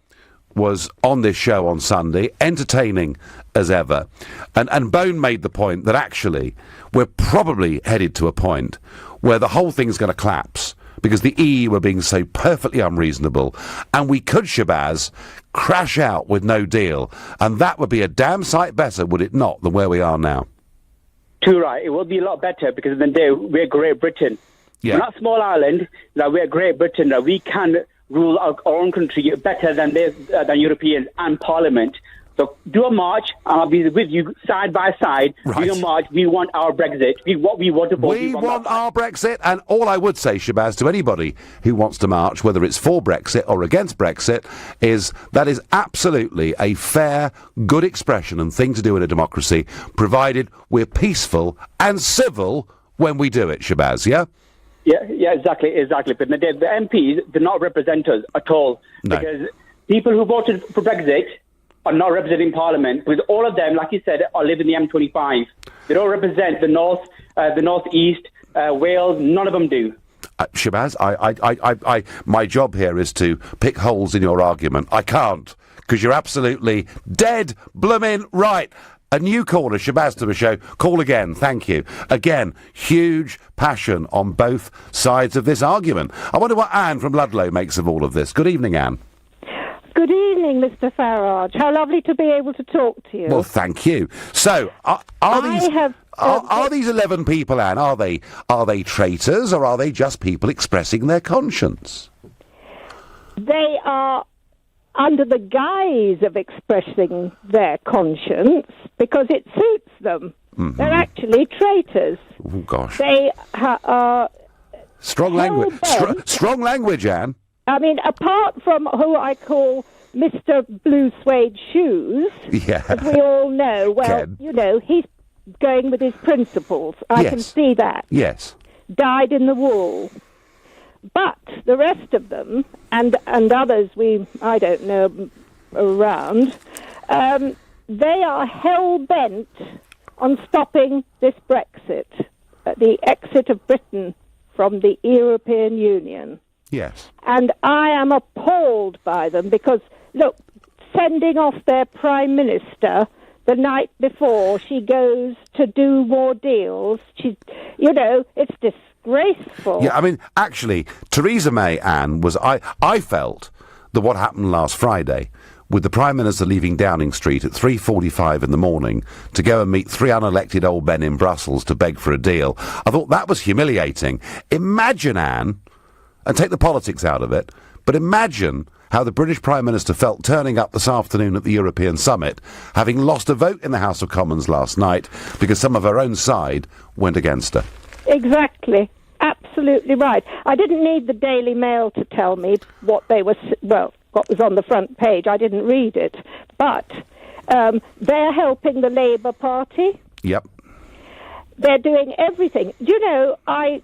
was on this show on Sunday, entertaining as ever, and Bone made the point that actually we're probably headed to a point where the whole thing's going to collapse because the EU were being so perfectly unreasonable, and we could, Shabazz, crash out with no deal, and that would be a damn sight better, would it not, than where we are now? Too right. It will be a lot better because at the end of the day, we're Great Britain. Yeah. We're not a small island. We're Great Britain. We can rule our own country better than Europeans and Parliament. So do a march, and I'll be with you side by side. Right. Do a march. We want our Brexit. We want our Brexit, and all I would say, Shabazz, to anybody who wants to march, whether it's for Brexit or against Brexit, is that is absolutely a fair, good expression and thing to do in a democracy, provided we're peaceful and civil when we do it, Shabazz, yeah? Yeah, exactly. But the MPs do not represent us at all. No. Because people who voted for Brexit are not representing Parliament, because all of them, like you said, are living in the M25. They don't represent the north, the northeast, Wales. None of them do. Shabazz, my job here is to pick holes in your argument. I can't, because you're absolutely dead blooming right. A new caller, Shabazz to the show. Call again, thank you. Again, huge passion on both sides of this argument. I wonder what Anne from Ludlow makes of all of this. Good evening, Anne. Good evening, Mr. Farage. How lovely to be able to talk to you. Well, thank you. So, are these 11 people, Anne, are they traitors, or are they just people expressing their conscience? They are under the guise of expressing their conscience because it suits them. Mm-hmm. They're actually traitors. Oh, gosh. They are... Strong language. Strong language, Anne. I mean, apart from who I call Mr. Blue Suede Shoes, as we all know, you know, he's going with his principles. I can see that. Yes. Dyed in the wool. But the rest of them, and others I don't know around, they are hell-bent on stopping this Brexit, the exit of Britain from the European Union. Yes. And I am appalled by them because, look, sending off their Prime Minister the night before she goes to do more deals, it's disgraceful. Yeah, I mean, actually, Theresa May, Anne, I felt that what happened last Friday, with the Prime Minister leaving Downing Street at 3:45 in the morning to go and meet 3 unelected old men in Brussels to beg for a deal, I thought that was humiliating. Imagine, Anne, and take the politics out of it, but imagine how the British Prime Minister felt turning up this afternoon at the European Summit, having lost a vote in the House of Commons last night because some of her own side went against her. Exactly. Absolutely right. I didn't need the Daily Mail to tell me what was on the front page. I didn't read it. But they're helping the Labour Party. Yep. They're doing everything. I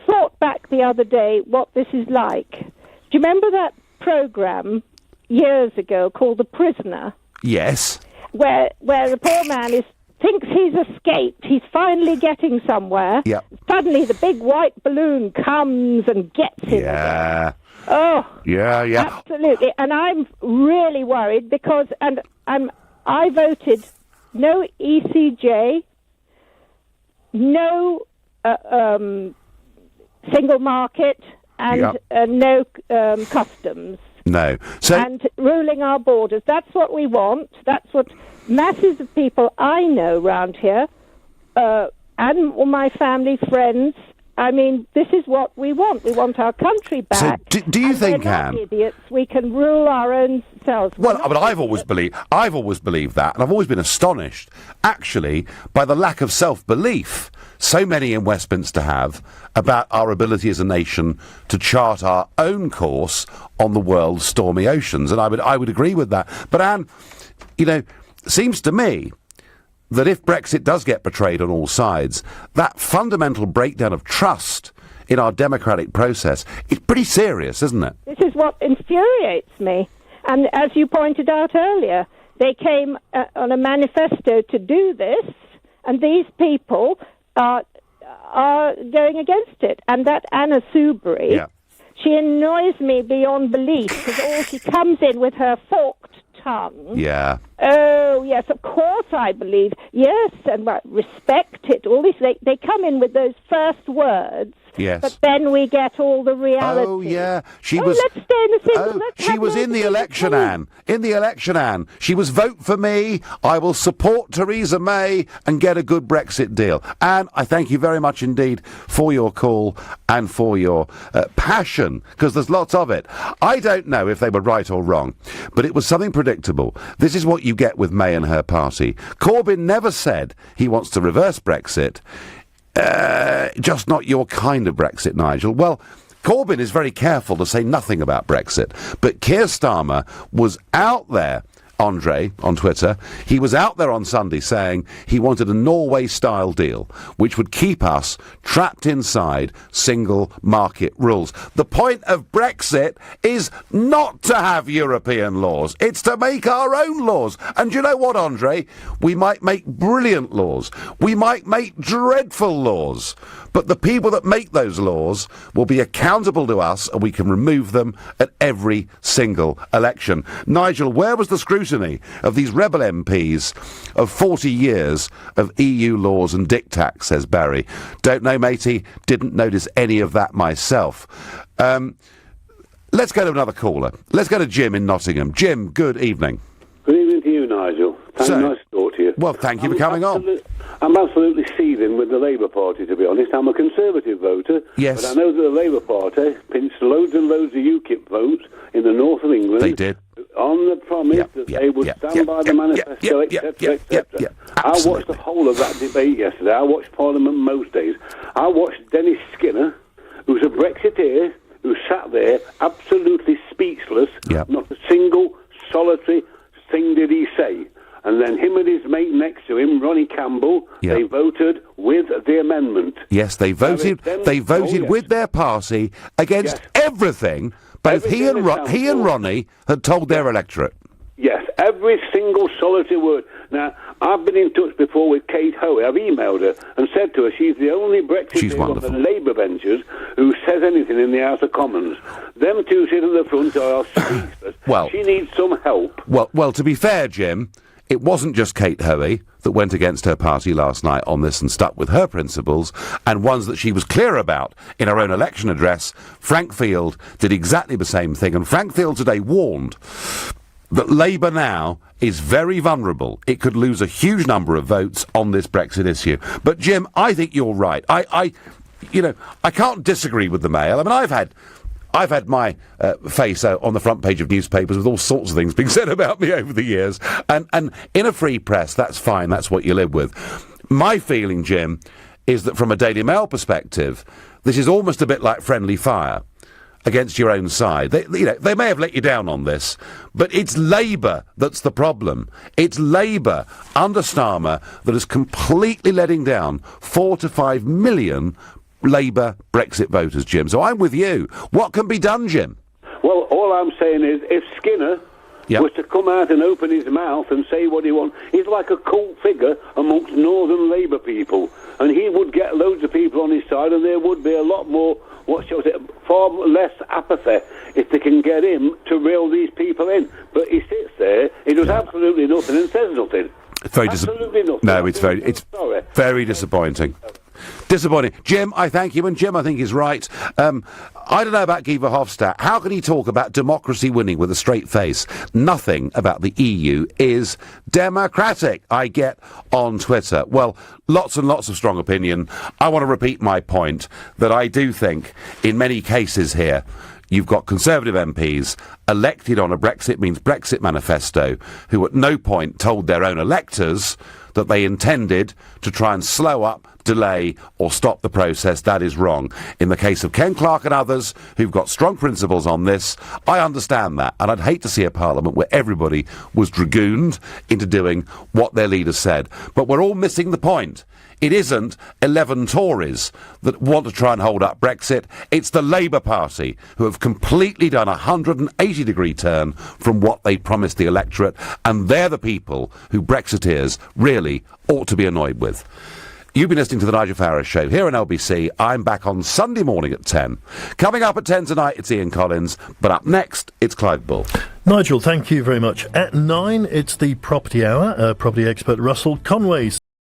thought back the other day what this is like. Do you remember that programme years ago called The Prisoner? Yes. Where the poor man thinks he's escaped. He's finally getting somewhere. Yep. Suddenly the big white balloon comes and gets him. Yeah. Oh. Yeah. Absolutely. And I'm really worried because I voted no ECJ, no single market, and no customs. No. And ruling our borders. That's what we want. That's what masses of people I know round here, and all my family, friends. I mean, this is what we want. We want our country back. So do you think, Anne? We're not idiots. We can rule our own selves. Well, but I've always believed that, and I've always been astonished, actually, by the lack of self-belief so many in Westminster have about our ability as a nation to chart our own course on the world's stormy oceans, and I would agree with that. But Anne, seems to me that if Brexit does get betrayed on all sides, that fundamental breakdown of trust in our democratic process is pretty serious, isn't it? This is what infuriates me. And as you pointed out earlier, they came on a manifesto to do this, and these people are going against it. And that Anna Soubry, she annoys me beyond belief, because she comes in with her forked tongue. Yeah. Oh, yes, of course, I believe. Yes, and respect it. All these, they come in with those first words. Yes. But then we get all the reality. Oh, yeah. Let's stay in the single. She was in the election, Anne. In the election, Anne. She was vote for me. I will support Theresa May and get a good Brexit deal. Anne, I thank you very much indeed for your call and for your passion, because there's lots of it. I don't know if they were right or wrong, but it was something predictable. This is what you get with May and her party. Corbyn never said he wants to reverse Brexit. Just not your kind of Brexit, Nigel. Well, Corbyn is very careful to say nothing about Brexit, but Keir Starmer was out there, Andre, on Twitter, he was out there on Sunday saying he wanted a Norway-style deal, which would keep us trapped inside single market rules. The point of Brexit is not to have European laws. It's to make our own laws. And you know what, Andre? We might make brilliant laws. We might make dreadful laws. But the people that make those laws will be accountable to us, and we can remove them at every single election. Nigel, where was the scrutiny of these rebel MPs of 40 years of EU laws and diktats, says Barry. Don't know, matey. Didn't notice any of that myself. Let's go to another caller. Let's go to Jim in Nottingham. Jim, good evening. Good evening to you, Nigel. Nice to talk to you. Well, thank you for coming on. I'm absolutely seething with the Labour Party, to be honest. I'm a Conservative voter. Yes. But I know that the Labour Party pinched loads and loads of UKIP votes in the north of England. They did. On the promise that they would stand by the manifesto, etc., etc. I watched the whole of that debate yesterday. I watched Parliament most days. I watched Dennis Skinner, who's a Brexiteer, who sat there absolutely speechless. Not a single solitary thing did he say. And then him and his mate next to him, Ronnie Campbell, they voted with the amendment. Yes, they voted. They voted with their party against everything. Both he and Ronnie had told their electorate. Yes, every single solitary word. Now, I've been in touch before with Kate Hoey. I've emailed her and said to her she's the only Brexiteer on the Labour benches who says anything in the House of Commons. Them two sit at the front are speechless. Well, she needs some help. Well, to be fair, Jim, it wasn't just Kate Hoey that went against her party last night on this and stuck with her principles, and ones that she was clear about in her own election address. Frank Field did exactly the same thing, and Frank Field today warned that Labour now is very vulnerable. It could lose a huge number of votes on this Brexit issue. But, Jim, I think you're right. I can't disagree with the Mail. I mean, I've had my face on the front page of newspapers with all sorts of things being said about me over the years. And in a free press, that's fine. That's what you live with. My feeling, Jim, is that from a Daily Mail perspective, this is almost a bit like friendly fire against your own side. They may have let you down on this, but it's Labour that's the problem. It's Labour under Starmer that is completely letting down 4 to 5 million Labour Brexit voters, Jim. So I'm with you. What can be done, Jim? Well, all I'm saying is if Skinner was to come out and open his mouth and say what he wants, he's like a cult figure amongst Northern Labour people, and he would get loads of people on his side, and there would be a lot more, far less apathy if they can get him to reel these people in. But he sits there, he does absolutely nothing and says nothing. It's very absolutely nothing. No, it's very disappointing. Disappointing. Jim, I thank you, and Jim, I think, is right. I don't know about Guy Verhofstadt. How can he talk about democracy winning with a straight face? Nothing about the EU is democratic, I get on Twitter. Well, lots and lots of strong opinion. I want to repeat my point that I do think, in many cases here, you've got Conservative MPs elected on a Brexit means Brexit manifesto who at no point told their own electors that they intended to try and slow up, delay or stop the process. That is wrong. In the case of Ken Clarke and others who've got strong principles on this, I understand that, and I'd hate to see a parliament where everybody was dragooned into doing what their leader said. But we're all missing the point. It isn't 11 Tories that want to try and hold up Brexit. It's the Labour Party who have completely done a 180-degree turn from what they promised the electorate, and they're the people who Brexiteers really ought to be annoyed with. You've been listening to the Nigel Farage Show here on LBC. I'm back on Sunday morning at 10. Coming up at 10 tonight, it's Ian Collins, but up next, it's Clive Bull. Nigel, thank you very much. At 9, it's the Property Hour. Property expert Russell Conway's